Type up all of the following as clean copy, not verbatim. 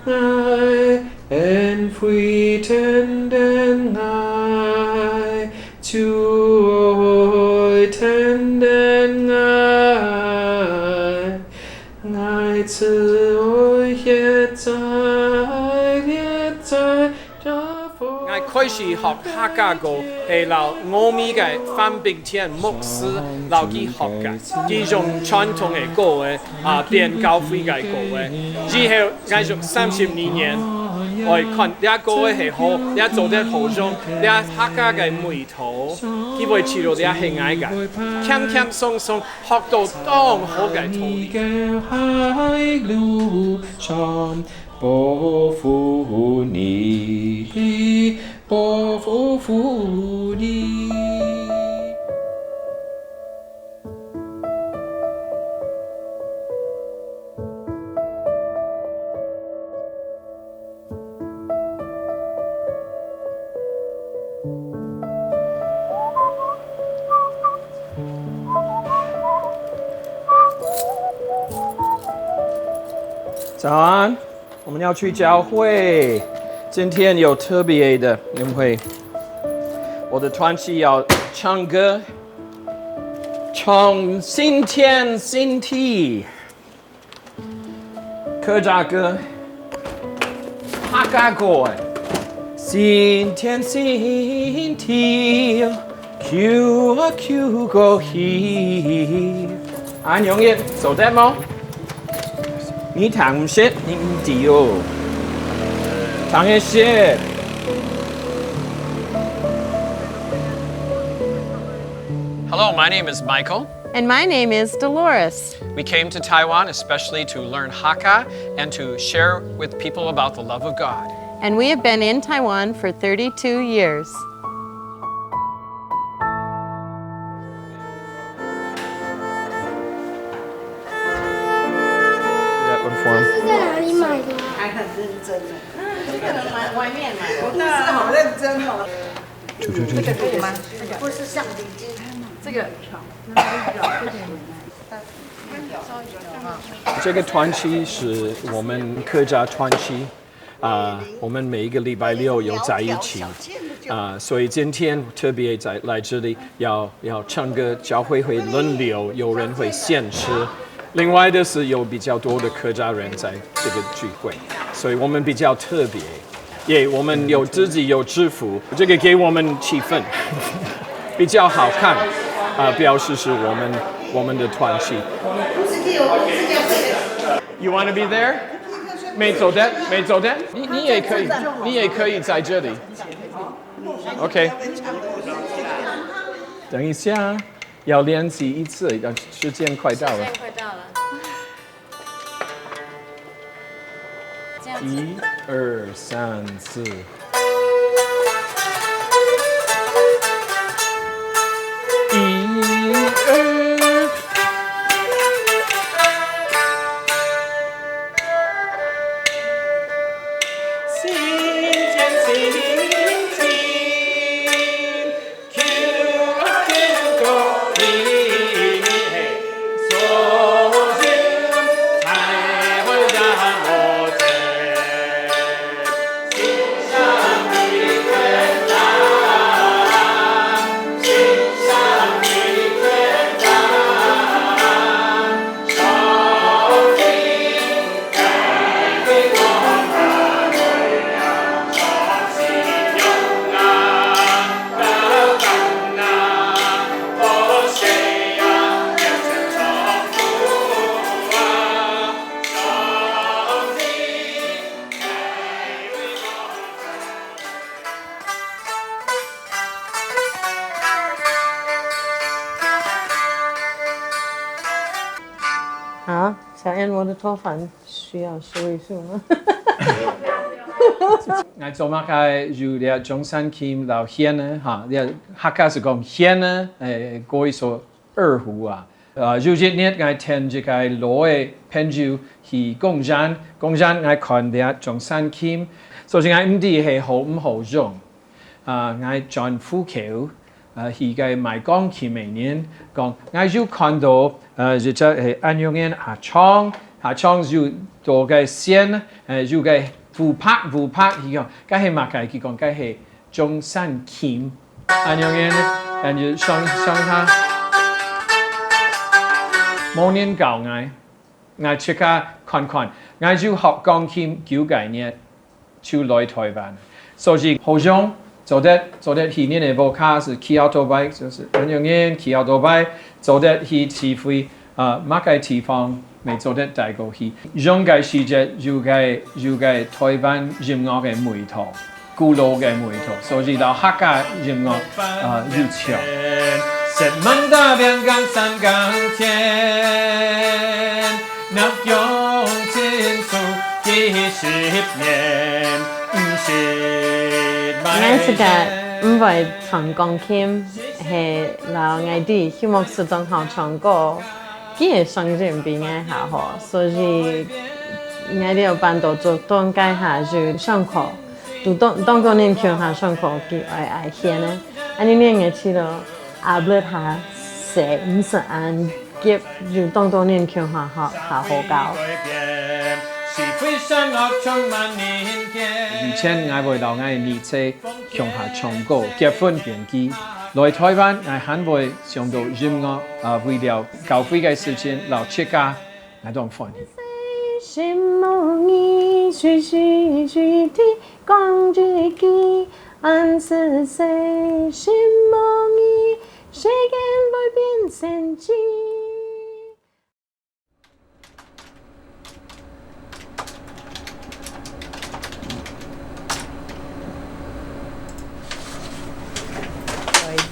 I and frightened and I to attend and I to yet I 開始學客家歌，係由我咪嘅范炳天牧師留佢學嘅，呢種傳統嘅歌嘅變教會嘅歌嘅，之後繼續30年，我看呢一歌係好，呢做得好中，呢客家嘅梅土，基本知道呢係愛嘅，輕輕鬆鬆學到當好嘅土地。伯父你，伯父你。早安。我们要去教会，今天有特别的，因为我的团契要唱歌，唱新天新地，客家歌，客家歌，新天新地，Q 啊 Q 個戲，安永業做得冇？你彈唔識，你唔知哦。彈一識。Hello, my name is Michael. And my name is Dolores. We came to Taiwan especially to learn Hakka and to share with people about the love of God. And we have been in Taiwan for 32 years. For him. 是在哪里买的？还很认真呢。这个买外面买的，的，好认真哦。这个可以吗？不是橡皮筋。这个这个团契是我们客家团契，我们每一个礼拜六有在一起，所以今天特别来这里要唱歌，教会会轮流，有人会献诗。另外的是有比较多的客家人在这个聚会，所以我们比较特别。也我们有自己有制服，这个给我们气氛比较好看，表示是我们的团契。You want to be there？ 没走的，你也可以在这里。OK。等一下。要练习一次，时间快到了。1、2、3、4。好，小燕，我的头发需要梳一梳吗？我做乜嘅就啲中山區老鄉呢嚇，啲客家是講鄉呢，過一首二胡啊，就今日我聽這個攞嘅朋友去公山我看啲中山區，所以我唔知係好唔好用，我轉富橋。去嘅賣鋼琴明年講，我就看到就係安陽人阿昌下窗就做嘅線就嘅互拍，佢講，嗰係乜嘅？佢講嗰係中山琴，咁樣嘅，然後上他冇年教我出去看，我就學鋼琴9幾年，就來台灣，所以好像做得去年的課卡是騎奧多拜，就是咁樣嘅騎奧多拜，做得去試飛乜嘅地方。未做得大個去，用嘅時節要嘅台灣音樂嘅梅頭，古老嘅梅頭，所以到客家音樂要唱。石門大邊江山江天，那用千數幾十年，我是個唔會彈鋼琴，係老外地希望是當好唱歌。佢嘅聲線比我還好，所以我哋有辦到做當街下就上課，讀當個年強下上課佢愛學呢，安尼年嘅去到阿不下寫唔是按結就當個年強下好教。以前我會到我嘅兒子強下唱歌，結婚變機。來台灣，我很會上到音樂為了教會嘅事情，老出家，我都歡喜。心夢意徐徐徐地講着記，安是誰？心夢意，誰見會變成機？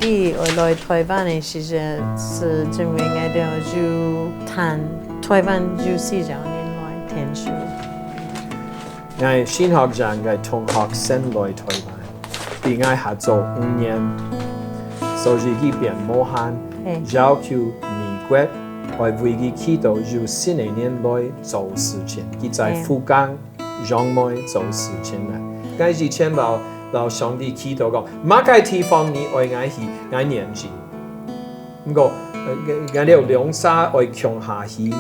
我來台灣的時間是因為我哋就談台灣就4年來聽書。我新學長嘅同學先來台灣，比我合作5年，所以佢變無限，要求美國我為佢去到就4年來做事情，佢在福岡讓我做事情啦。我以前老上帝祈禱講，乜嘅地方你愛我去，我年紀。不過，我哋兩沙愛強下去，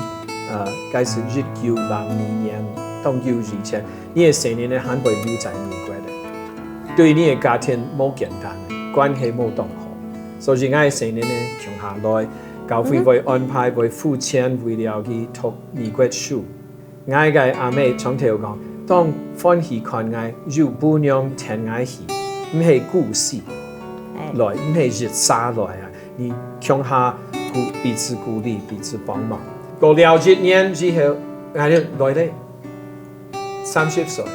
該是1962年到92前，你嘅4年咧很會留在美國嘅，對你嘅家庭冇簡單，關係冇當好，所以我嘅4年咧強下來，教會會安排會付錢為了去讀美國書，我嘅阿妹從頭講。當歡喜看愛，要姑娘聽愛戲，唔係故事，來唔係熱沙來啊！你向下彼此鼓勵，彼此幫忙。過了1年之後，我哋來咧30歲啊！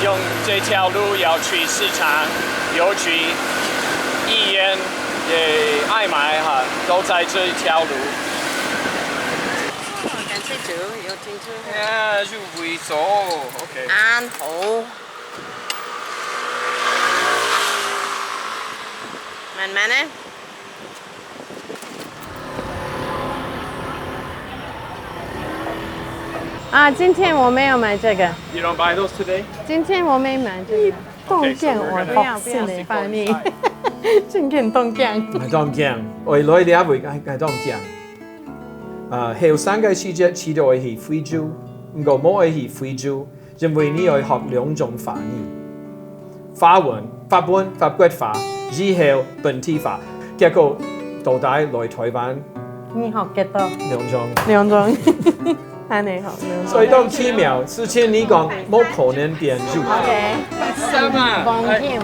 用這條路要去市場，郵局、醫院、愛買哈，都在這一條路。感謝主，有停車。就會走 ，OK。安好。慢慢呢。今天我沒有買這個。You don't buy those today? 今天我沒買這個。凍鏡我學是你發明。今天凍鏡。凍鏡，我來啲會係凍鏡。後生嘅時節似到係非洲，唔過冇係非洲，因為你要學2種法語，法文、法本、法國法，以後本地法，結果到底來台灣。你學幾多？2種。2種。睇你學2種。所以當奇妙，之前你講冇可能變就。OK。什麼？鋼劍。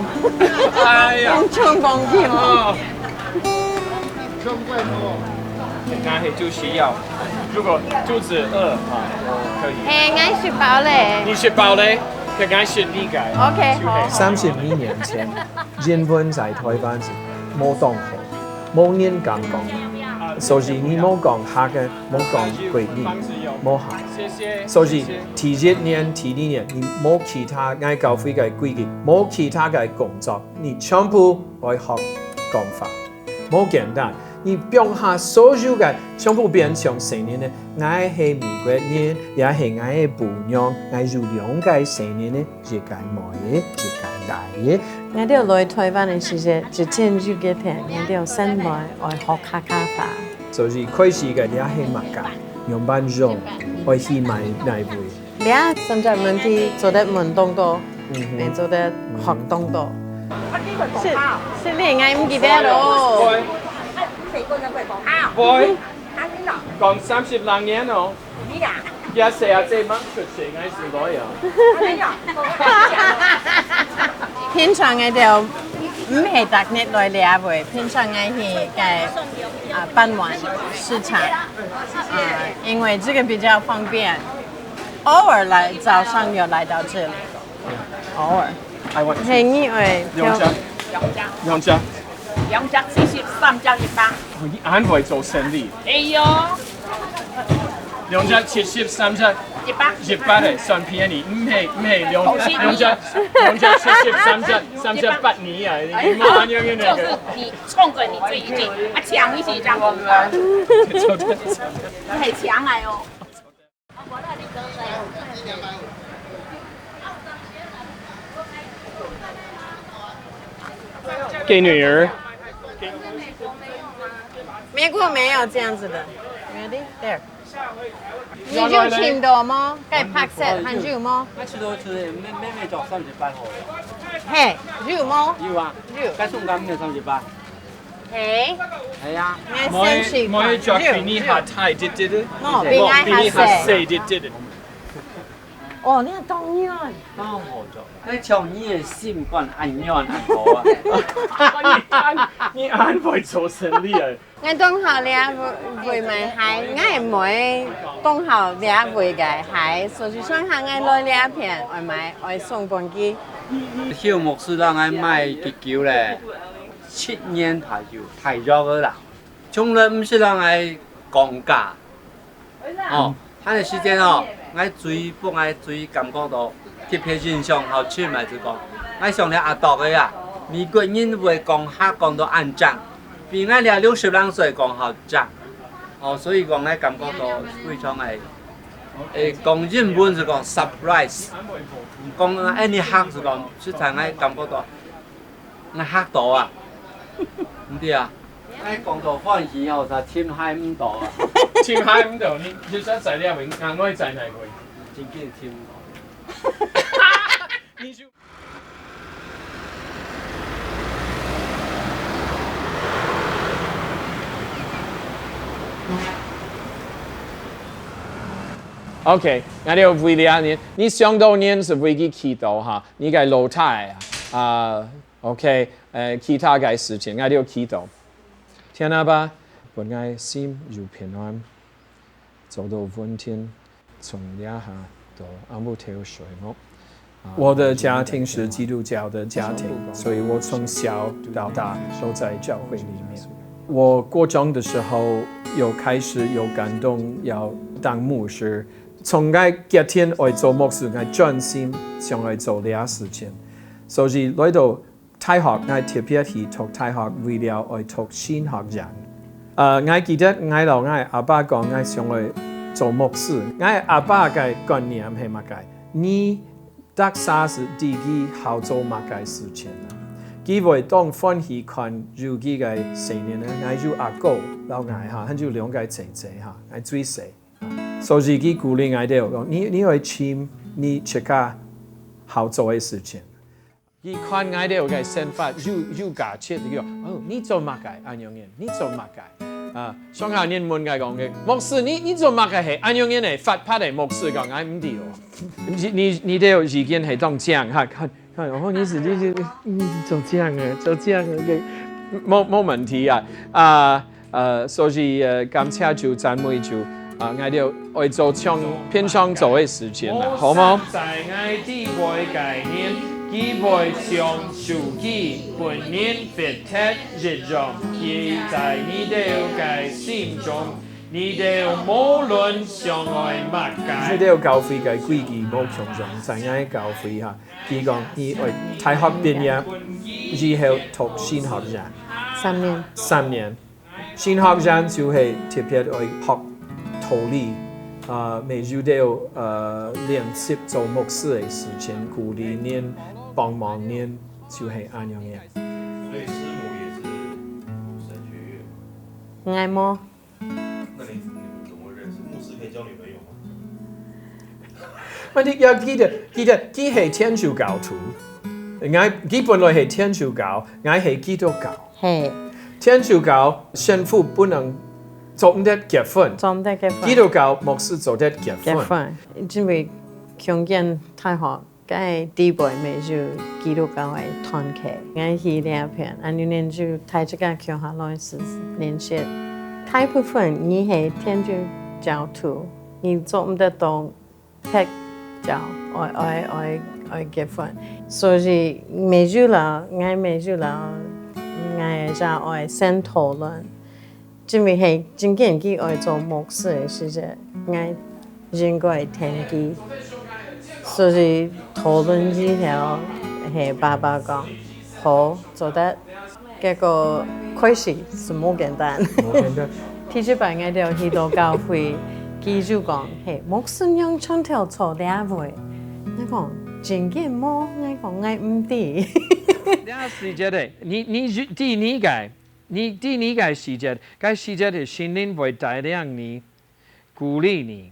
哎呀！唱鋼劍。我係就需要，如果肚子餓我可以。我是堡壘。你是堡壘，我是理解。OK，好。32年前，英文在台灣是冇當好，冇人敢講，所以你冇講客嘅，冇講國語，冇行。所以第1年、第2年，你冇其他愛教會嘅規矩，冇其他嘅工作，你全部愛學講法，冇簡單。你表下所有嘅全部變成成年咧，我係美國人，也係我嘅伴娘，我有兩個成年咧，一個妹嘅，一個大嘅。我哋來台灣嘅時節，就真係嘅片，我哋新來愛學客家話。就是開始嘅也係物價，用班用，我去買奶杯。你啊，甚至問題做得問東多，你做得學東多。是你嗌唔記得咯？喂，講30年咯。一40蚊出世嗌是攞呀。平常嘅就唔係特日來兩回，平常嘅係嘅傍晚市場，因為這個比較方便，偶爾來早上又來到這裡，偶爾。係因為兩隻40，三隻100。我眼會做生意。哎呦兩隻70，三隻100嘅算便宜，唔係兩隻70，三隻8年啊！你冇咁樣嘅。就是你衝着你這一句，搶一些張公啊，很強哎哦。給女兒。美國沒有這樣子的 ，ready there。你要簽到麼？該拍攝還要麼？我出到咩作38號？係要麼？要啊，要。該送緊咩38？係。係啊。我先試。我着比你下太啲啲。哦，比我比你下細細啲啲。哦，你係當然。當何作？你從你嘅心肝按樣按好啊！你眼會做生意啊？我當校咧會買鞋，我係買當校咧會嘅鞋，所以想下我來兩片，我買我送本機。小牧師讓我買結球咧，7年太久太弱個啦，從來唔是讓我講價。哦，嗰個時間哦，我最不愛最感覺到特別印象好深咪就講，我上了阿道嘅呀，美國人會講客講到安靜。比我哋60啷歲講好雜，哦，所以講咧感覺到非常係講英文就講 surprise， 講any 客就講，實在我感覺到我嚇到啊，唔知啊，我講到歡喜後就簽嗨唔到啊，簽嗨唔到，你想在呢永硬可以在哪個？真見簽唔到。OK，我哋為了你上到年是為佢祈禱哈，你嘅老太OK，其他嘅事情我哋要祈禱。天阿爸，本愛心如平安，走到溫天，從一下到阿姆條水屋。我的家庭是基督教的家庭，所以我從小到大都在教會裡面。我國中的時候有開始有感動要當牧師。從我隔天我做牧師，我專心想去做呢事情。所以來到大學，我特別去讀大學，為了我讀新學人。我記得我同我阿爸講，我想去做牧師。我阿爸嘅觀念係乜嘅？你得啥是自己好做乜嘅事情啊？佢會當歡喜看自己嘅青年咧，我有阿哥，老外嚇，佢有兩個姐姐嚇，我最細。所以佢鼓勵我哋講，你去簽你自家好做嘅事情。佢看我哋嘅想法有價值，佢講哦，你做乜嘅？安樣嘢？你做乜嘅？上下年問我講嘅，牧師你做乜嘅？係安樣嘢嚟發拍嚟牧師講，我唔知喎。你哋有意見係當這樣嚇，看哦，你是做這樣嘅，做這樣嘅，冇問題啊。所以感謝主讚美主。我哋會做偏向做嘅事情啦，好冇？在我哋嘅概念，佢會將自己本年別特日常，記在你哋嘅心中，你哋無論相愛乜嘢。你哋教會嘅規矩冇強重，在我哋教會嚇，佢講你會大學畢業之後讀新學人，3年。新學生就係特別去學道理，每日都要練習做牧師嘅事情，鼓勵念、幫忙念，就係咁樣嘅。所以師母也是神學院。愛麼？那你們怎麼認識？牧師可以交女朋友嗎？問題要記得，佢係天主教徒，佢本來係天主教，我係基督教。係。天主教神父不能做唔得結婚，基督教牧師做得結婚。因為強健太好，該地位咪就基督教嘅團契，我去兩片，安尼年就睇這個強下來是連續。大部分你係天主教徒，你做唔得到劈教愛結婚，所以咪就啦，我就愛先討論，因為係真見佢愛做牧師嘅時陣，我應該聽佢，所以討論之後係爸爸講好做得，結果開始是冇簡單。提出嚟我哋去到教會，佢就講係牧師用窗條坐兩位，我講真見冇，我講我唔知。時節的，你第二個時節，該時節的心靈會帶領你，鼓勵你。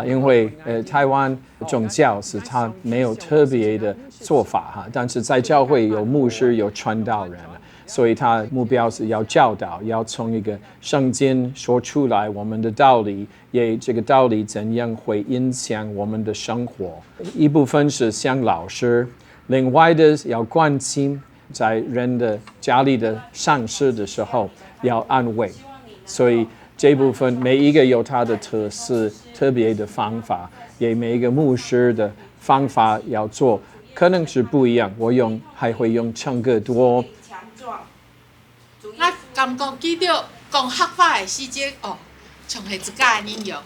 因為台灣宗教是它沒有特別的做法哈，但是在教會有牧師有傳道人，所以他目標是要教導，要從一個聖經說出來我們的道理，也這個道理怎樣會影響我們的生活。一部分是像老師。另外的要關心，在人的家裡的喪事的時候要安慰，所以這部分每一個有它的特色、特別的方法，也每一個牧師的方法要做，可能是不一樣。我還會用唱歌多。我感覺記到講客話的時節哦，像係一家人用，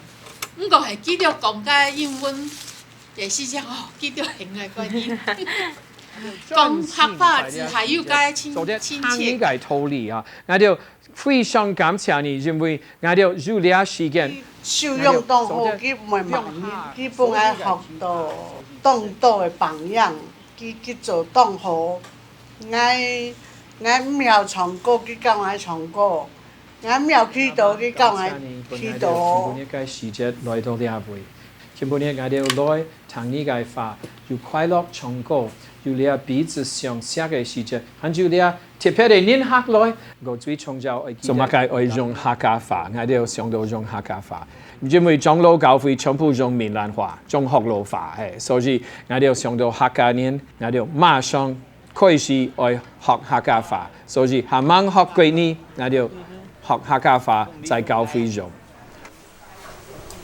不過係記到講個英文。也是這樣哦，記到很愛個人。講客話字還有個親切。嘅道理啊，我哋非常感謝你，因為我哋有啲時間。受用當好，佢唔係盲目，佢本來學到當道嘅榜樣，佢做當好。我唔曉唱歌，佢教我唱歌；我唔曉祈禱，佢教我祈禱。呢個時節來到呢一位。全部呢，我哋來聽呢個話，要快樂唱歌，要你彼此相識嘅時節，跟住你特別嘅年客來，我最重要係做乜嘅愛用客家話，我哋要想到用客家話，因為長老教會全部用閩南話、用學老話，所以我哋要想到客家人，我哋要馬上開始愛學客家話，所以下晚學幾年，我哋要學客家話在教會用。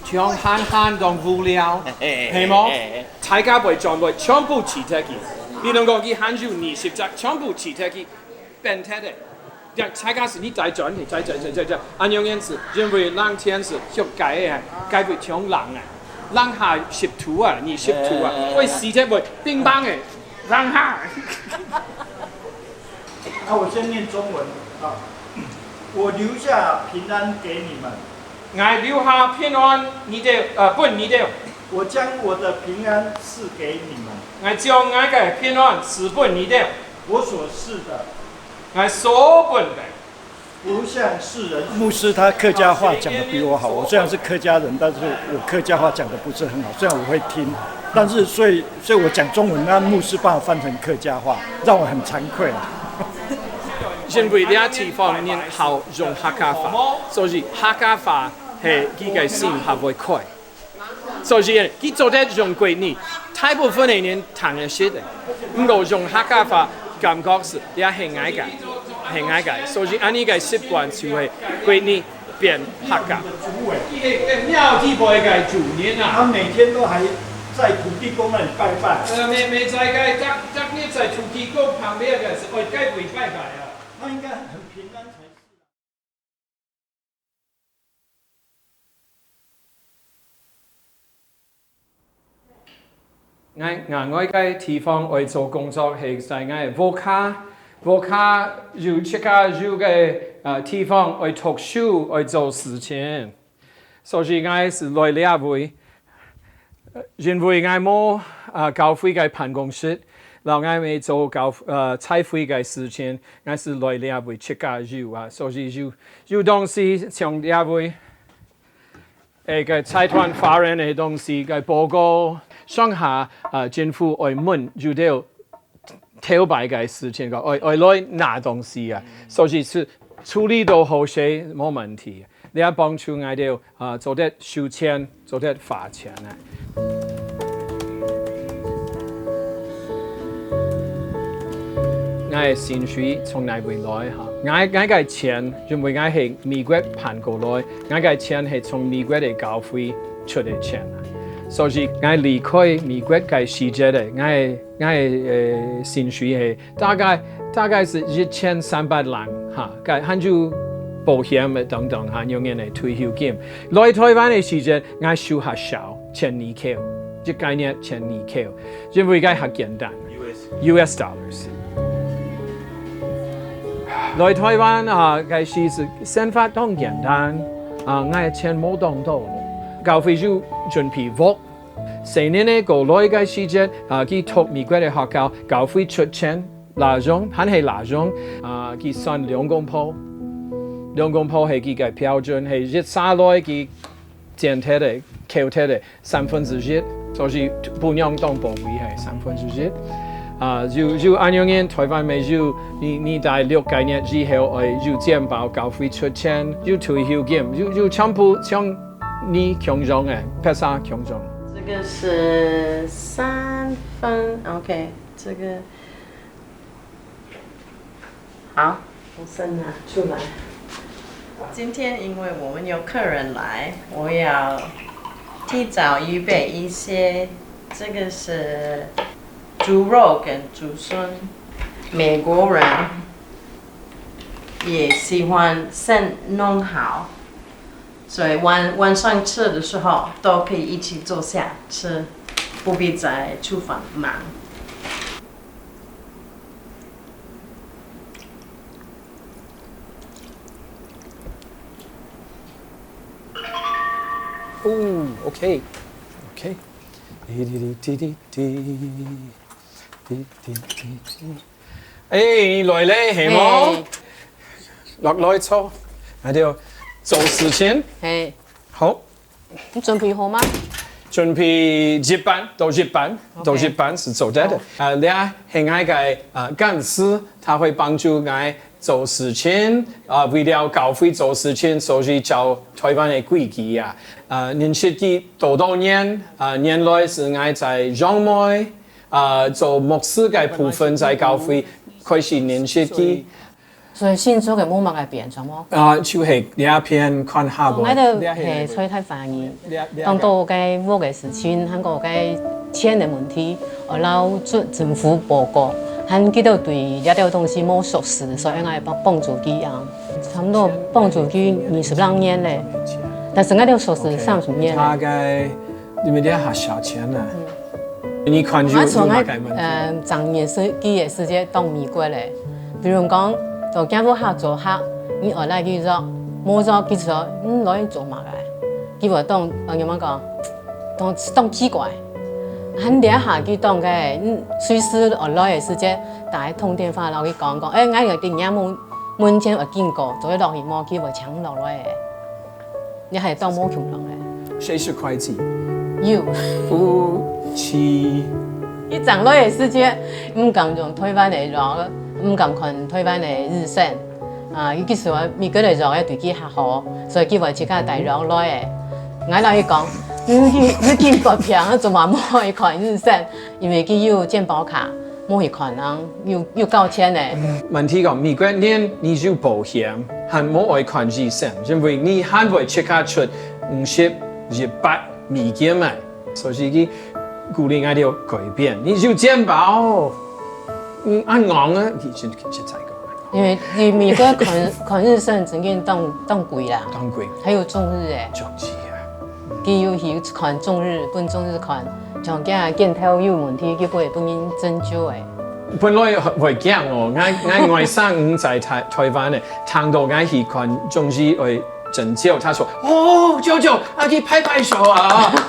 像慳慳當無聊，係冇？大家會全部全部辭退佢。你能夠佢慳住20隻，全部辭退佢，變態的。大家是你再轉，再，按樣子，因為冷天是要改會像冷啊，冷下濕土啊，你濕土啊，會死隻會乒乓嘅，冷下。我先念中文啊，我留下平安給你們。我留下平安，你哋不你哋。我將我的平安賜給你們。我將我嘅平安賜俾你哋。我所賜的，我所本的，不像世人。牧師他客家話講得比我好，我雖然是客家人，但是我客家話講得不是很好，雖然我會聽，但是所以我講中文，那牧師幫我翻成客家話，讓我很慚愧。因為呢地方念好用客家話，所以客家話係佢嘅心係會開。所以佢做得用貴呢，大部分嘅人聽得識嘅，唔過用客家話感覺是也係愛嘅，所以按呢個習慣就係貴呢變客家。廟地婆嘅主人啊，他每天都還在土地公那裡拜拜。未在嘅，隔日在土地公旁邊嘅是愛街會拜拜啊。他應該很平安才是。我嘅地方我做工作係在我嘅 Voca 我卡要去卡要嘅地方去讀書去做事情，所以我是來呢位，因為我冇教會嘅辦公室，然後我未做財會嘅事情，我是來呢位去卡要所以有東西從呢位嘅財團法人嘅東西嘅報告，上下政府去問就到。挑白嘅事情個，我來拿東西啊，所以是處理到好些冇問題。你要幫助我哋做得收錢，做得發錢啊。我嘅薪水從哪邊來嚇？我嘅錢因為我係美國賺過來，我嘅錢係從美國嘅教會出嘅錢啊。所以我離開美國嘅時間咧，我薪水係大概是1300萬嚇，跟住保險等等嚇，用嘅係退休金。來台灣嘅時間，我收下少12扣，即概念12扣，因為佢係簡單 US dollars。來台灣嘅時是生活都簡單我嘅錢冇當到。教會就準備work，四年嘅過來嘅時間，佢讀美國嘅學校，教會出錢，拿種，還係拿種，佢算2公鋪係佢嘅標準，係一沙來佢剪貼嘅、扣貼嘅1/3，所以不用當保費係1/3。就按樣嘢，台灣咪就你大6個月之後，就健保教會出錢，就退休金，就全部像。你強壯哎，拍啥強壯？这个是3分 ，OK， 这个好，我先拿出来。今天因为我们有客人来，我要提早预备一些。这个是猪肉跟竹笋，美国人也喜欢先弄好。所以晚上吃的时候都可以一起坐下吃，不必在厨房忙。哦 ，OK，誒，來咧係冇？落來坐，喺度。做事情，好，你準備好嗎？準備日班是做得的。你係愛嘅幹事，他會幫助我做事情。為了教會做事情，所以教台灣嘅規矩啊。認識佢多年，原來是我在楊梅做牧師嘅部分，在教會開始認識佢。所以先做嘅冇乜嘅變咗麼？就係呢一片看下個。我哋係吹太反應，當到嘅我嘅事情，韓國嘅錢嘅問題，我撈出政府報告，韓佢都對呢條東西冇熟識，所以我幫助佢啊，差唔多幫助佢20多年咧。但是我哋熟識30年。大概你們啲下小錢啊？你看就從上年是幾嘅時間到美國咧，比如講。就見到客做客，你外來佢做，冇做佢做，攞去做乜嘅？佢話當點樣講？當奇怪，很啲下佢當嘅，隨時外來嘅時間打通電話落去講，我嘅電話門前我見過，做落去冇佢話搶落來嘅，你係當冇窮人嘅。誰是會計？有。夫妻。佢漲落嘅時間唔敢用台灣嚟做。唔敢看台灣嘅日線，佢其實話美國嚟做嘅對佢較好，所以佢話自家大陸來嘅。我落去講，你見個平，做嘛冇去看日線，因為佢有健保卡，冇去看人，要交錢嘅。問題講美國人你有保險，還冇去看日線，因為你還會即刻出50、100美金嘛，所以佢鼓勵我哋要改變，你有健保。按昂啊，其實才講。因為美國看日線真嘅當貴啦，當貴。還有中日嘅。中日啊。佢有去看中日，本中日看，像見頭有問題，佢不會幫人拯救嘅。本來會驚哦，我上在台灣呢，聽到我去看中醫會診教，他說哦，舅舅啊，你拍手啊，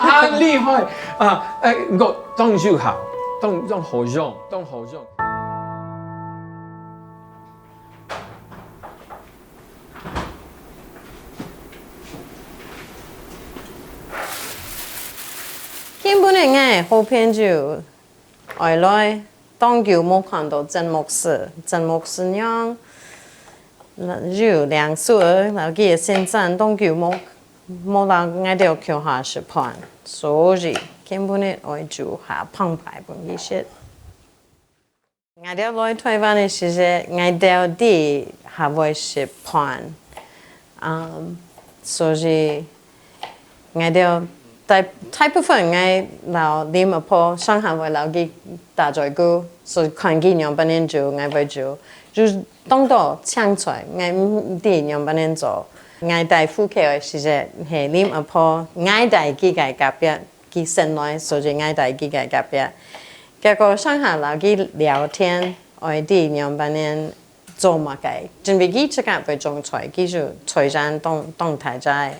啊厲害啊，我當就好，當好用，當好用。根本嘅好朋友，外來。當叫冇看到真牧師娘，有2歲，然後佢現在當叫冇人愛到橋下食飯，所以根本嘅愛做下澎湃本意思。愛到來台灣嘅時候，愛到啲下會食飯，所以愛到。大部分愛留念阿婆，上下會留佢大嘴姑，所以看見樣本人做，愛會做，就當到搶出來，愛唔啲樣本人做，愛帶夫客嘅時陣係念阿婆，愛帶佢嘅隔壁，佢生來，所以愛帶佢嘅隔壁。結果上下留佢聊天，愛啲樣本人做乜嘅，準備佢即刻會種菜，佢就菜山當台仔。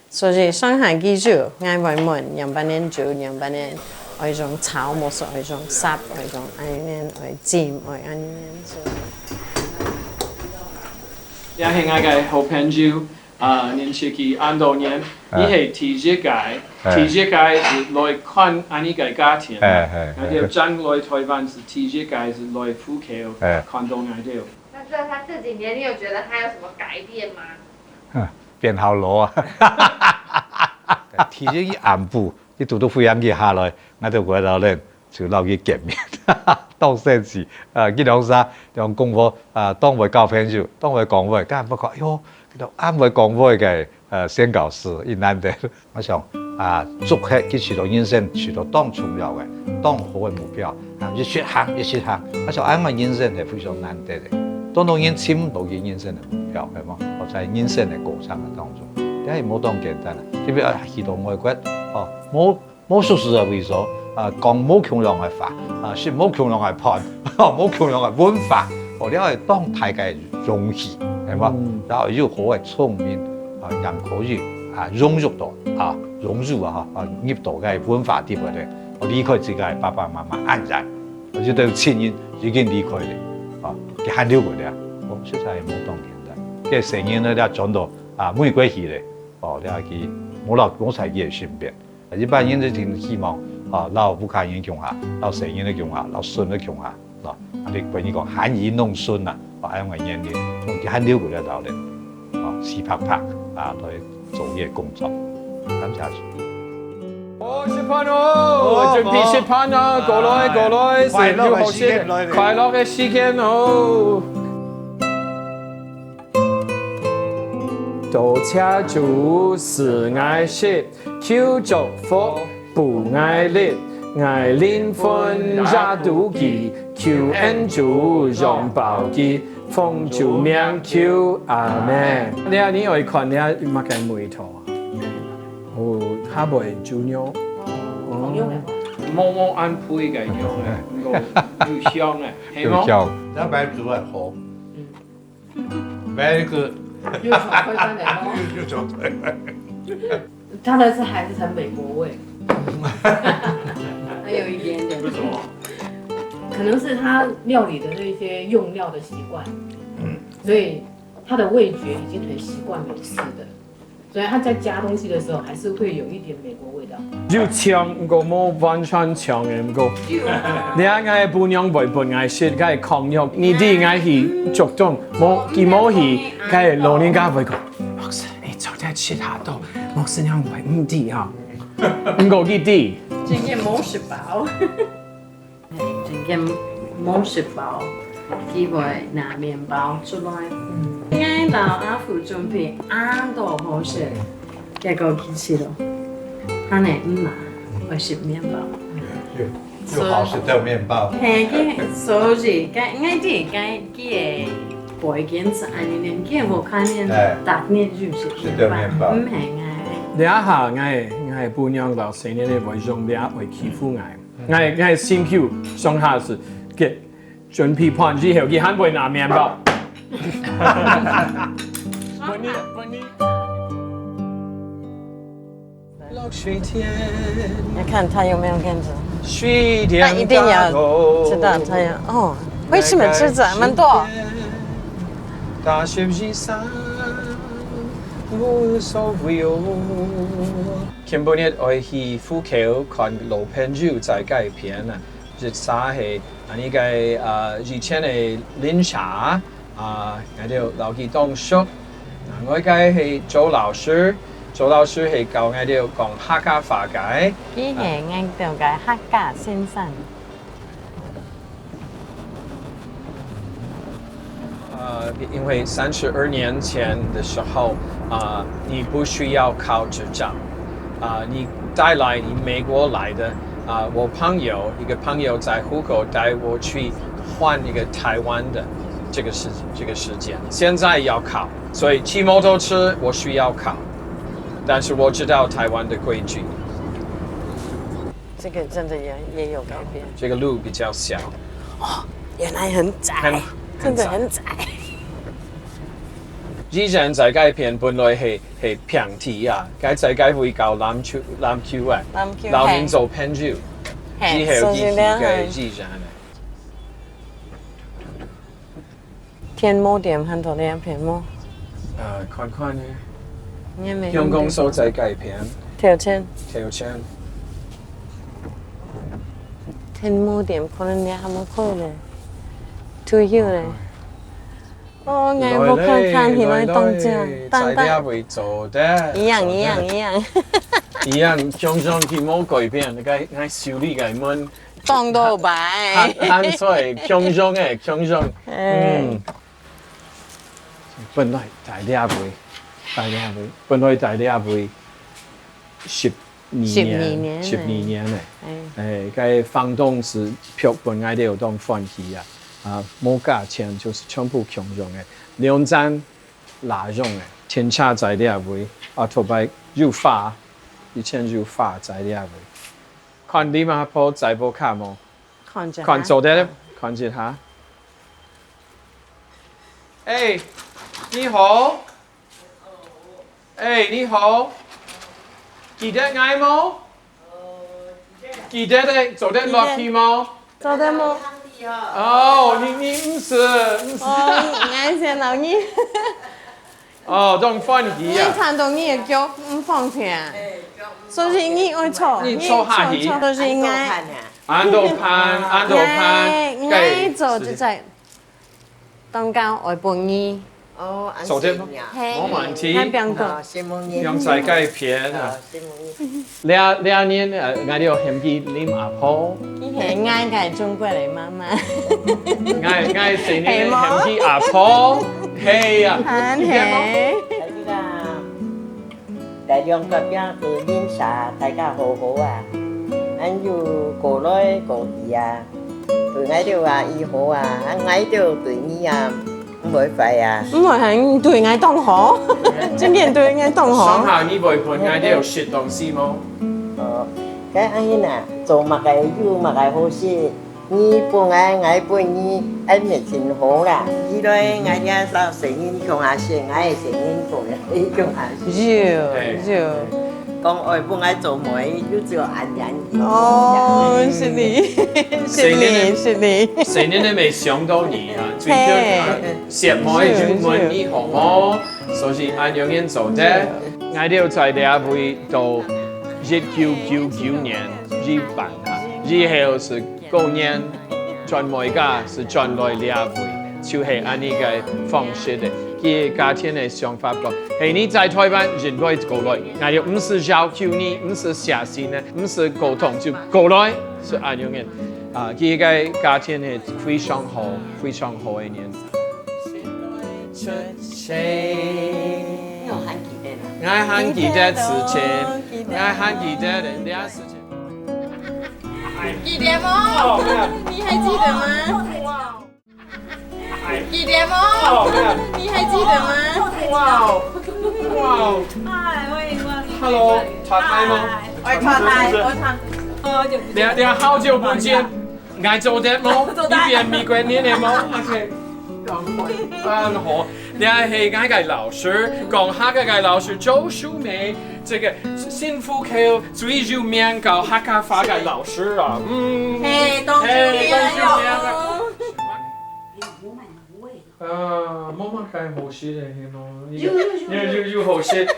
所以上海記住，愛為門樣板人做，樣板人愛種炒冇熟，愛種濕，愛種愛人愛煎，愛人做。也係我嘅好朋友，年前佢按多年，伊係第一屆是來看安尼個家庭，我哋將來台灣是第一屆是來福橋看到我哋。那在他這幾年，你有覺得他有什麼改變嗎？變好老啊！提前一暗步，你讀到飛機下來，我就過到咧就留佢見面，當生時佢兩沙用功課當會交朋友，當會講會，間不覺喲，啱會講會嘅宣教師，亦難得。我想祝福佢取到人生，取到當重要嘅、當好嘅目標，一切行。我想啱嘅人生係非常難得嘅。當然簽唔到嘅人生嘅目標，係嘛？或者人生嘅過程嘅當中，因為冇當簡單啦。特別去到外國，冇熟悉嘅為所，講冇強量嘅法，説冇強量嘅判，冇強量嘅文化，你係當大家容易，係嘛？然後要好嘅聰明，人可以融入到入到嘅文化啲嗰啲，離開自己爸爸媽媽安然，或者對親人已經離開了。佢很了解的，實在係冇當簡單。佢成年咧，你轉到玫瑰戲咧，你係佢冇才佢嘅身邊。一般人都挺希望老不看人強下，老成年都強下，老孫都強下，你關於講罕兒弄孫啊，因為人哋佢很了解得到嘅，時拍來做嘢工作，咁下去。食飯哦，準備食飯啦，過來，成日好食，快樂嘅時間哦。多謝主是愛惜，求祝福不愛力，愛靈魂也妒忌，求恩主擁抱佢，奉主名求阿門。你愛看你乜嘅梅頭啊？哦，下輩煮肉。冇按配嘅樣咧，要香咧，係冇？香，但白煮係好，白個又炒回翻嚟咯。又炒回來。它的是还是很美国味，还有一点点。为什么？可能是他料理的这些用料的习惯，所以他的味覺已經很習慣美式的。所以他在加東西的時候，還是會有一點美國味道。要搶個冇完全搶嘅唔過，你嗌伴娘陪伴嗌食，梗係抗藥。你啲嗌去作動，冇佢冇去，梗係老人家會講，牧師你早啲食下多，牧師娘會唔啲啊，唔過佢啲。今天冇食飽，今天冇食飽，佢會拿麵包出來。啱到阿父準備啱到好食，結果佢吃咯，他呢唔拿，會食麵包。又好食的麵包。係佢，所以啱啲佢嘅背景是安尼，佢冇看見大年就是麵包，唔係啱。你一下我伴娘到成年嘅為用，你會欺負我係先 Q 上下是嘅。准備盤之後，佢肯會拿麵包。落水天，要看他有没有跟着。水那一定要知道他有哦。为什么吃这么多？大雪之山，無所謂。今日我去虎口看老朋友在改片啊，即沙係呢個以前嘅林茶我哋留佢當熟。我係周老師。周老師係教我哋講客家話嘅。伊係我哋嘅客家先生。因為32年前的時候，你不需要考執照，你帶來你美國來的，我一個朋友在虎口帶我去換一個台灣的這個時間，現在要考，所以騎摩托車我需要考。但是我知道台灣的規矩。這個真的也有改變。這個路比較小。哦，原來很窄，真的很窄。以前在街片本來係平地啊，在街會教籃球啊，留面做朋友，之後嘅以前啊。天母店很多啲片麼？看呢。香港所在街片。條線。天母店可能你還冇去咧，退休咧。哦，我冇看起來當正，但係會做的。一樣。一樣，種佢冇改變，我修理佢們。當到擺。慳水，種嘅。本來大啲會，本來大啲會12年咧。cái房東是票本來都有當放棄冇價錢就是全部窮用嘅，2站拿用嘅，天車在啲會，頭擺要花，以前要花在啲會。看你媽婆在部看冇？看做得，看住下。哎，你好。哎，你好。記得嗌冇？記得的，做得落去冇？做得冇？哦，你唔是。我先留意。哦，當放棄啊！你看到你嘅腳唔放平，所以你愛錯。你錯下去。就是愛。按度攀。愛做就在當教愛半意。哦，做得冇問題。用在改片啊。2年我哋有嫌棄你阿婆。係愛嘅中國嚟媽媽。愛4年嫌棄阿婆。係啊。係。大量嗰邊去飲茶，大家好好啊！俺有過來過去啊，對俺哋話以後啊，俺哋對你啊。唔會快啊！唔係係對愛當好，真係對愛當好。上下你會伴愛啲有學東西冇？哦，咁安尼啦，做乜嘅有乜嘅好事，你伴愛伴你，安咪真好啦。依來愛啲老成員共下先，愛成員共下先。有。講愛伴愛做妹，就只有安人。哦，是你。4年都未想到你啊！最近攝妹就問你好冇，所以按樣樣做得。我哋在呢會到1999年日辦啊，之後是9年轉每家是轉來呢會，就係按呢個方式的。佢家庭的想法講，係你在台灣人可以過來，我哋唔是要求你，唔是寫信呢，唔是溝通就過來，是按樣樣。佢個家庭係非常好嘅人。我還記得事情，我還記得人家事情。記得嗎？你還記得嗎？記得嗎？你還記得嗎？哇！Hello，查泰嗎？我查。好久不見。爱做啲冇，呢邊美國呢啲冇 ，OK。好，你係愛嘅老師，講客家嘅老師周淑梅，這個幸福橋最有名嘅客家話嘅老師啊，當主冇乜計好事嚟嘅咯，要好事。客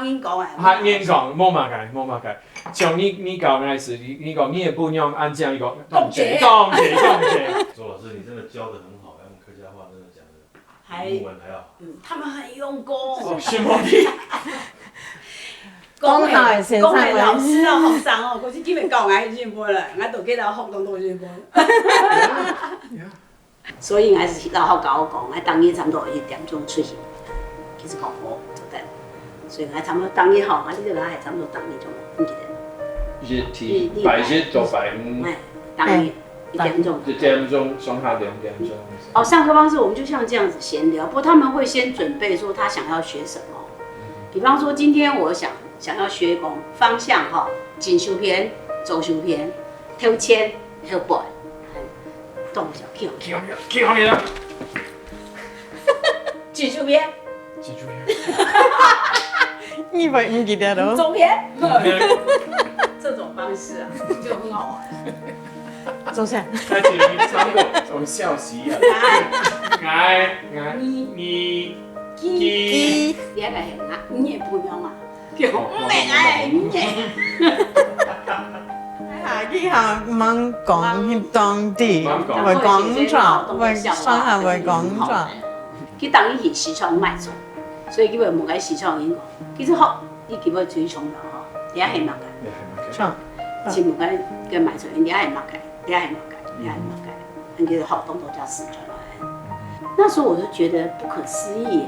英講啊，客英講冇乜計。像你搞那時，你講你也不用按這樣一個動詞。周老師，你真的教得很好，用客家話真的講得比英文還要好。他們很用功。是嗎？講係先生講係老師啊，學生哦，嗰時基本教我係日本啦，我到幾多學堂都日本。所以我是老學教我講，我當日差唔多1點鐘出現，其實講好就得。所以我差唔多當日學，我呢度係差唔多當日鐘，唔記得。拜日到拜五。當日1點鐘。1點鐘，上下2點鐘。哦，上課方式我們就像這樣子閒聊，不過他們會先準備說他想要學什麼。比方說今天我想要學講方向哈，進修篇、走修篇、抽籤、抽背，動作跳了。進修篇。你唔記得咯？走篇。這種方式啊，就很好玩。走先。開始差唔多做笑死啊！你你係咪啊？你也不用啊，叫唔明啊，你以後唔講去當地，會講錯，會上下會講錯。佢當然係視窗賣錯，所以基本冇解視窗應講。其實學你基本最重要嗬，你係乜嘅？錯，全部嘅賣錯，你係乜嘅？你係乜嘅？你係乜嘅？你嘅學動作叫視窗來。那時候我就覺得不可思議，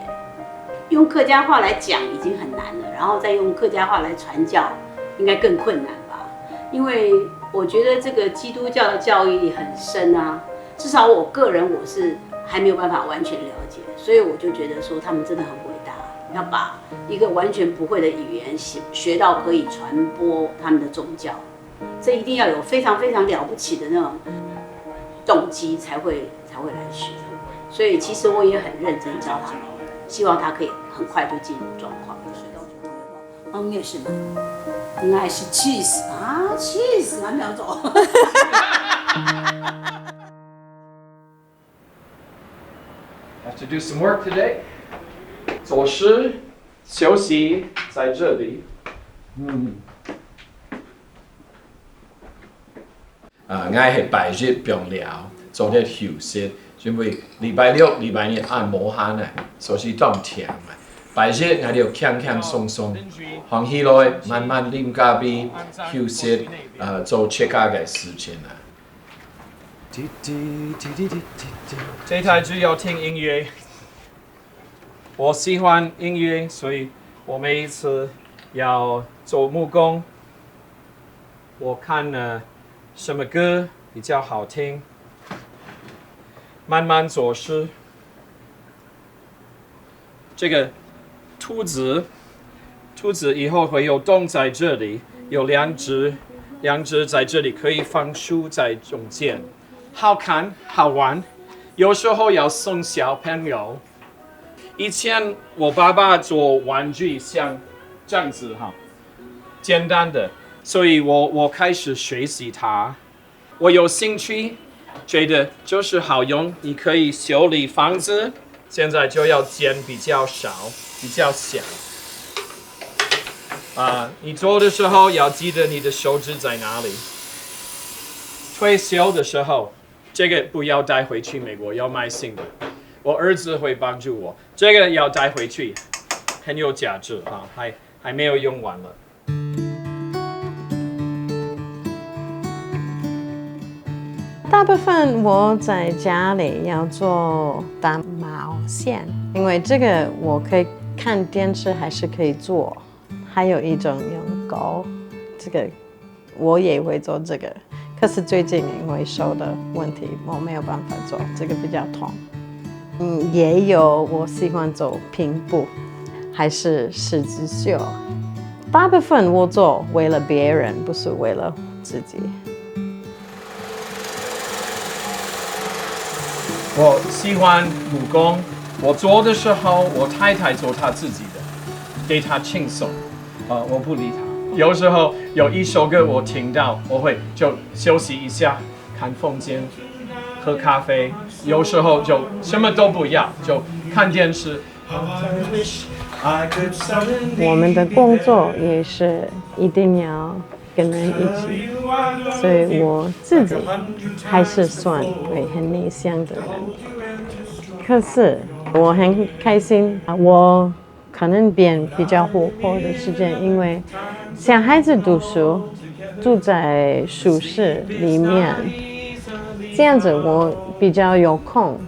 用客家話來講已經很難了，然後再用客家話來傳教，應該更困難吧？因為我覺得這個基督教的教義很深啊，至少我個人我是還沒有辦法完全了解，所以我就覺得說他們真的很偉大，要把一個完全不會的語言學到可以傳播他們的宗教，這一定要有非常非常了不起的那種動機才會來學。所以其實我也很認真教他們，希望他可以很快就進入狀況。你也是嗎？應該是氣死啊！氣死，還沒有走。Have to do some work today. 做事休息在這裡。我係拜日病了，做啲休息。因為禮拜六、禮拜日按摩下呢，所以當聽嘛。拜日我哋輕輕鬆鬆，放起來慢慢啉咖啡、休息，做其他嘅事情啊。這台主要聽音樂，我喜歡音樂，所以我每一次要做木工，我看什麼歌比較好聽。慢慢做事。這個兔子以後會有洞在這裡，有兩隻在這裡可以放書在中間，好看好玩。有時候要送小朋友。以前我爸爸做玩具像這樣子哈，簡單的，所以我開始學習它，我有興趣。覺得就是好用，你可以修理房子，現在就要剪比較少，比較小。你做的時候要記得你的手指在哪裡。退休的時候，這個不要帶回去美國，要買新的。我兒子會幫助我，這個要帶回去，很有價值啊，還沒有用完了。大部分我在家裡要做打毛線，因為這個我可以看電視還是可以做。還有一種用鈎，這個我也會做這個，可是最近因為手的問題，我沒有辦法做，這個比較痛。也有我喜歡做拼布，還是十字繡。大部分我做為了別人，不是為了自己。我喜欢木工，我做的时候，我太太做她自己的，给她轻松，我不理她。有时候有一首歌我听到，我会就休息一下，看风景，喝咖啡。有时候就什么都不要，就看电视。我们的工作也是一定要跟人一起，所以我自己还是算为很内向的人。可是我很开心，我可能变比较活泼的时间，因为小孩子读书住在宿舍里面，这样子我比较有空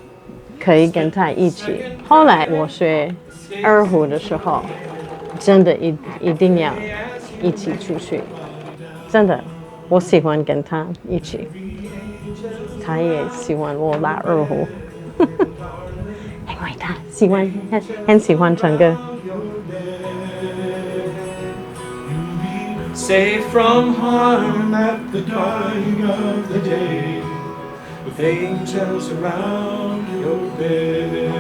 可以跟他一起。后来我学二胡的时候，真的一定要一起出去，真的，我喜欢跟他一起，他也喜欢我拉二胡，因为他很喜欢唱歌。Safe from harm at the dawning of the day, with angels around your bed.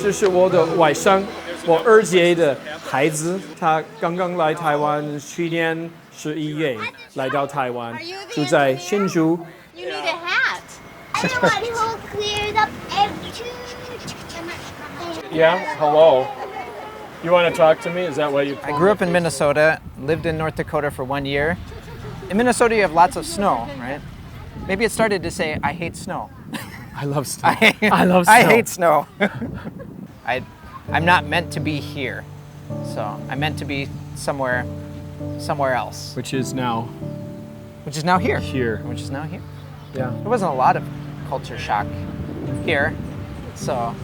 这是我的外甥，我二姐的孩子，他刚刚来台湾，去年11月来到台湾，住在新竹。You need a hat. I'm the one who cleared up every. Yeah, hello. You want to talk to me? Is that what you? I grew up in Minnesota, lived in North Dakota for 1 year. In Minnesota, you have lots of snow, right? Maybe it started to say, I hate snow. I love snow. I love snow. I hate snow. I'm not meant to be here. So I'm meant to be somewhere else. Which is now here. Here. Which is now here. Yeah. There wasn't a lot of culture shock here. So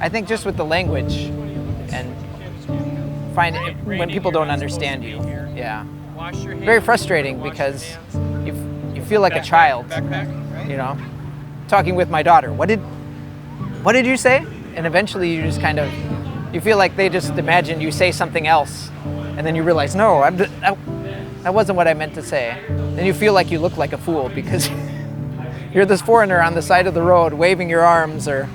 I think just with the language and find it, when people don't understand you, yeah. Very frustrating because you feel like a child, you know, talking with my daughter. What did you say? And eventually you just kind of, you feel like they just imagine you say something else, and then you realize, no, that wasn't what I meant to say. Then you feel like you look like a fool because you're this foreigner on the side of the road waving your arms or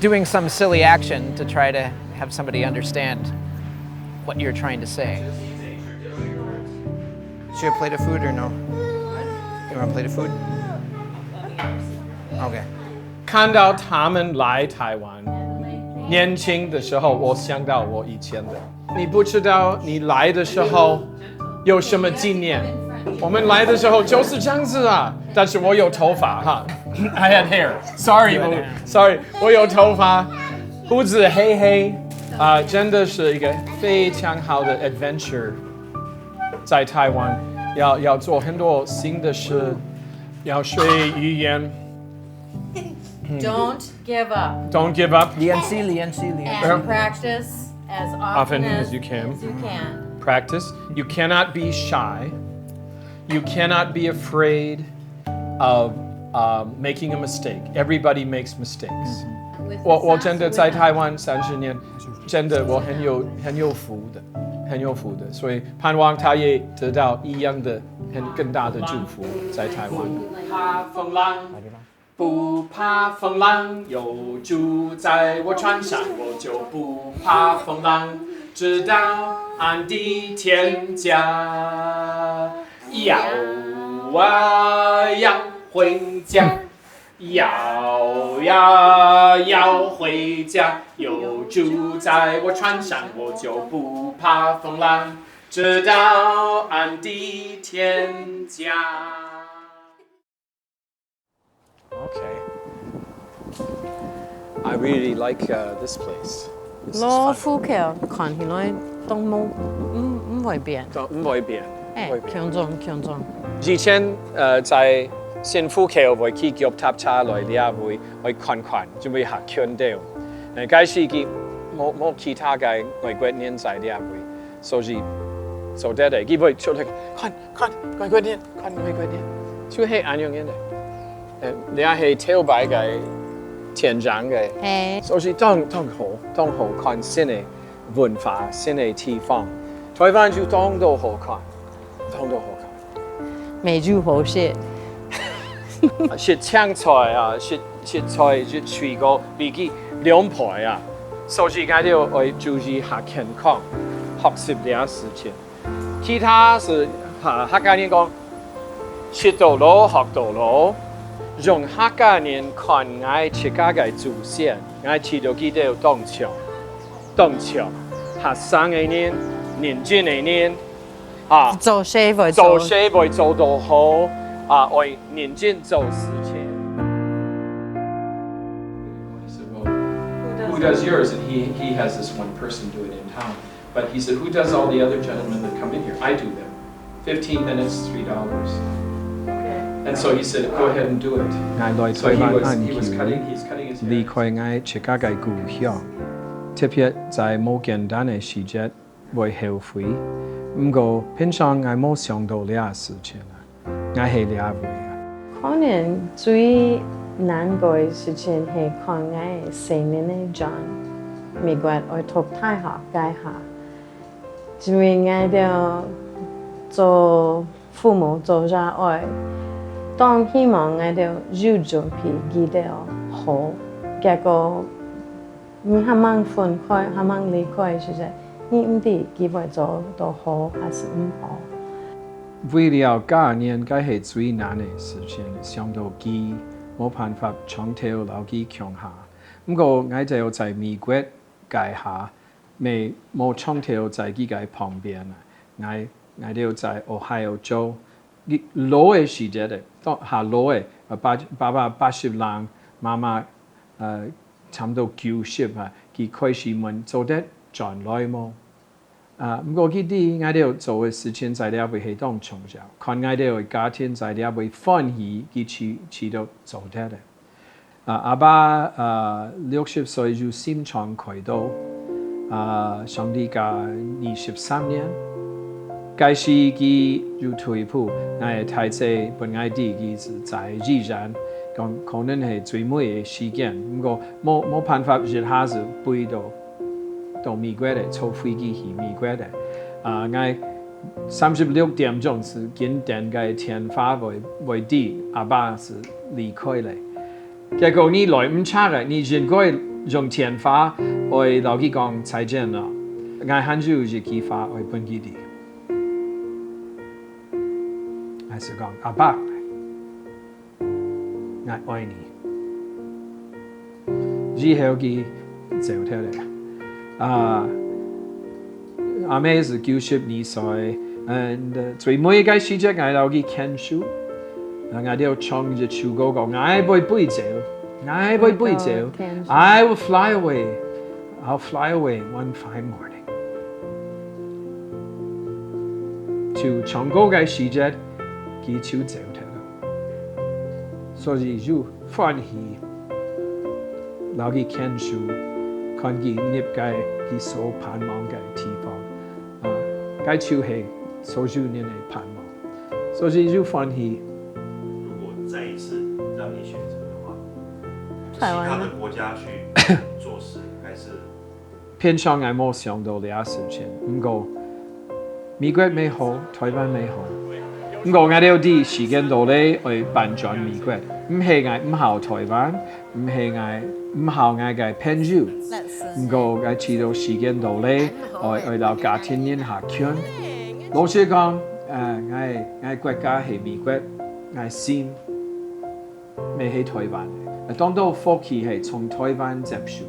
doing some silly action to try to have somebody understand what you're trying to say. Should I plate of food or no? You want a plate of food? Okay. 看到他们来台湾，年轻的时候，我想到我以前的。你不知道你来的时候有什么纪念？我们来的时候就是这样子啊，但是我有头发哈。I had hair. Sorry, 我有头发，胡子黑黑真的是一个非常好的 adventure。在台湾要做很多新的事，要学语言。Don't give up. Don't give up. And practice as often as you can. Practice. You cannot be shy. You cannot be afraid of making a mistake. Everybody makes mistakes. 我真的在台湾30年，真的我很有福的，所以盼望他也得到一样的更大的祝福在台湾。怕风浪。不怕风浪，有主在我船上，我就不怕风浪，直到岸的天家。要回家，要回家，有主在我船上，我就不怕风浪，直到岸的天家。Okay. I really like this place. 攞呼吸看起來都唔會變。唔會變。強壯。以前在新富橋我會去腳踏車來，你也會看，就會下圈到。假使佢冇其他嘅外國人在，你也會，所以做得嚟，佢會出嚟看外國人，就係咁樣嘅。你也係跳擺嘅天長嘅，所以當好看新嘅文化、新嘅地方，台灣就當到好看。美酒好食。食青菜啊，食菜食水果，比起两倍啊。所以我哋會注意下健康、學習啲事情。其他是客家人講，食到老學到老，用客家人看我自家嘅祖先，我知道佢哋有當場，學生嘅人、年輕嘅人啊，做事會做到好啊，為認真做事情。Who does yours? And he has this one person do it in town. But he said, who does all the other gentlemen that come in here? I do them. 15 minutes, $3. And so he said, go ahead and do it. So he was cutting his hair. 離開我自家嘅故鄉，特別在冇簡單嘅時節會後悔。不過平常我冇想到呢個事情啊，我係了解啊。可能最難過嘅事情係看我成年嘅John，美國我讀大學解下，因為我哋做父母做咗愛，當希望我哋要準備記得好，結果你啱啱分開，啱啱離開時陣，你唔知機會做到好還是唔好。為了家人，該係最難嘅事情，想到佢冇辦法長頭留佢強下。不過我就在美國解下，未冇長頭在佢嘅旁邊啊。我就在 Ohio 州，老嘅時節咧，當下老嘅爸爸80人，媽媽差唔多90啊，佢開始問做得轉來冇？不過佢啲我哋做嘅事情在呢邊係當重要，看我哋嘅家庭在呢邊歡喜，佢遲到做得咧。阿爸60歲就心臟開刀，上帝家23年。開始佢就退步，我太細本來啲佢是在依然，可能係最尾嘅時間，不過冇辦法一下子飛到美國嚟，坐飛機去美國嚟。我36點鐘是見電嘅天花為地，阿爸是離開嚟。結果你來唔差嘅，你應該用天花為老佢講再見啦。我很少是佢發為本佢哋。是講阿爸，我愛你。以後佢走出嚟阿妹是92歲，最尾嘅時節我留佢看書，我就唱隻首歌講I會飛走，I會飛走 ，I will fly away, I'll fly away one fine morning。就唱歌嘅時節。佢就走咗啦，所以就歡喜，留佢看書，看佢入嘅佢所盼望嘅地方，該就係所有人嘅盼望，所以就歡喜。如果再一次讓你選擇的話，其台灣他的國家去做事，還是？平常我冇想到呢個事情，不過美國美好，台灣美好。不過我哋有啲時間到咧去搬轉美國，唔係我唔好台灣，唔係我唔好我嘅朋友。不過我知道時間到咧，去到家庭人下圈。老實講，我國家係美國，我心未喺台灣。當到福氣係從台灣接受，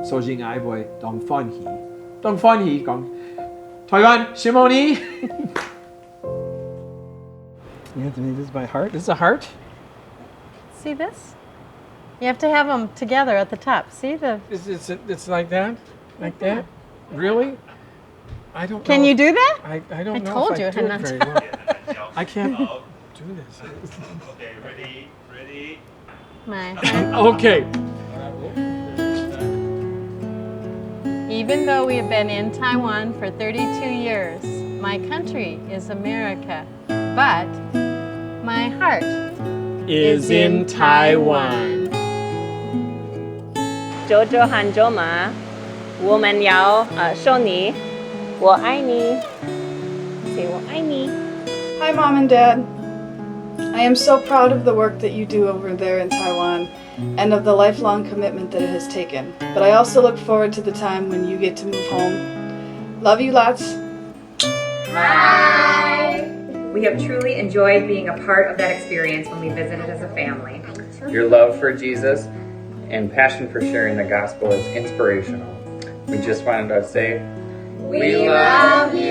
所以我會當歡喜講台灣謝謝你。Anthony, this is my heart. This is a heart. See this? You have to have them together at the top. See the? It's like that, like that. Really? I don't. Can you do that? I don't know. I told if you, I do it very well. I can't do this. Okay, ready. My. Okay. Even though we have been in Taiwan for 32 years, my country is America, but my heart is in Taiwan. 周周和周妈，我们要说你，我爱你，say 我爱你。 Hi, Mom and Dad. I am so proud of the work that you do over there in Taiwan and of the lifelong commitment that it has taken. But I also look forward to the time when you get to move home. Love you lots. Bye! We have truly enjoyed being a part of that experience when we visited as a family. Your love for Jesus and passion for sharing the gospel is inspirational. We just wanted to say, we love you!